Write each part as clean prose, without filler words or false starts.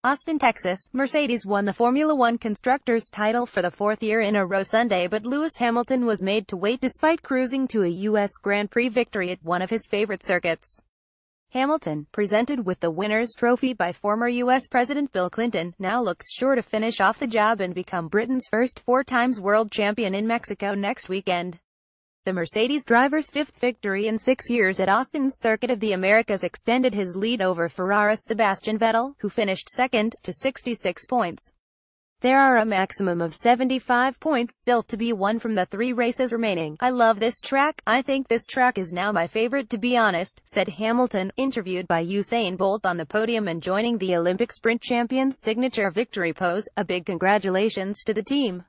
Austin, Texas, Mercedes won the Formula One Constructors' title for the fourth year in a row Sunday, but Lewis Hamilton was made to wait despite cruising to a U.S. Grand Prix victory at one of his favorite circuits. Hamilton, presented with the winner's trophy by former U.S. President Bill Clinton, now looks sure to finish off the job and become Britain's first four-times world champion in Mexico next weekend. The Mercedes driver's fifth victory in 6 years at Austin's Circuit of the Americas extended his lead over Ferrari's Sebastian Vettel, who finished second, to 66 points. There are a maximum of 75 points still to be won from the 3 races remaining. "I love this track. I think this track is now my favorite, to be honest," said Hamilton, interviewed by Usain Bolt on the podium and joining the Olympic sprint champion's signature victory pose. "A big congratulations to the team.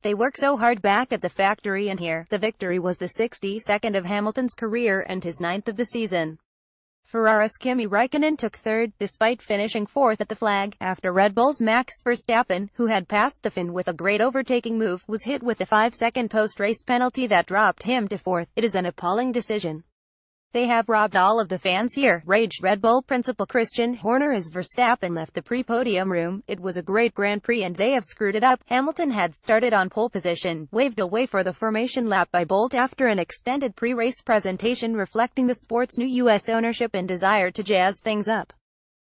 They work so hard back at the factory and here." The victory was the 62nd of Hamilton's career and his 9th of the season. Ferrari's Kimi Räikkönen took third, despite finishing fourth at the flag, after Red Bull's Max Verstappen, who had passed the Finn with a great overtaking move, was hit with a 5-second post-race penalty that dropped him to fourth. "It is an appalling decision. They have robbed all of the fans here," raged Red Bull principal Christian Horner as Verstappen left the pre-podium room. "It was a great Grand Prix and they have screwed it up." Hamilton had started on pole position, waved away for the formation lap by Bolt after an extended pre-race presentation reflecting the sport's new U.S. ownership and desire to jazz things up.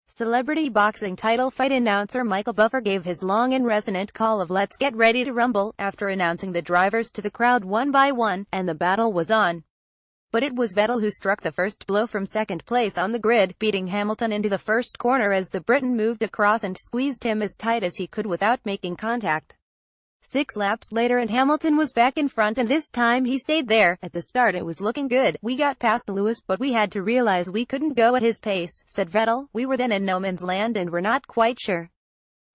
Celebrity boxing title fight announcer Michael Buffer gave his long and resonant call of "Let's get ready to rumble," after announcing the drivers to the crowd one by one, and the battle was on. But it was Vettel who struck the first blow from second place on the grid, beating Hamilton into the first corner as the Briton moved across and squeezed him as tight as he could without making contact. 6 laps later and Hamilton was back in front, and this time he stayed there. "At the start it was looking good. We got past Lewis, but we had to realize we couldn't go at his pace," said Vettel. "We were then in no man's land and were not quite sure.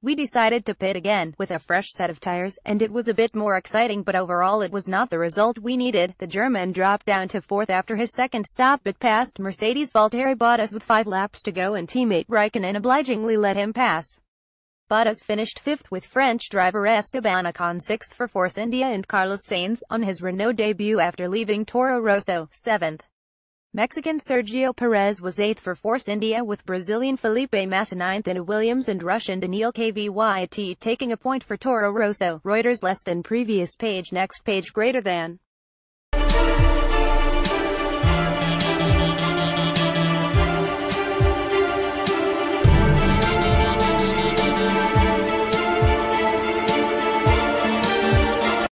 We decided to pit again, with a fresh set of tires, and it was a bit more exciting, but overall it was not the result we needed." The German dropped down to fourth after his second stop, but passed Mercedes' Valtteri Bottas with 5 laps to go, and teammate Raikkonen obligingly let him pass. Bottas finished fifth, with French driver Esteban Ocon sixth for Force India and Carlos Sainz, on his Renault debut after leaving Toro Rosso, seventh. Mexican Sergio Perez was 8th for Force India, with Brazilian Felipe Massa 9th in a Williams and Russian Daniil Kvyat taking a point for Toro Rosso. Reuters. Less than previous page. Next page greater than.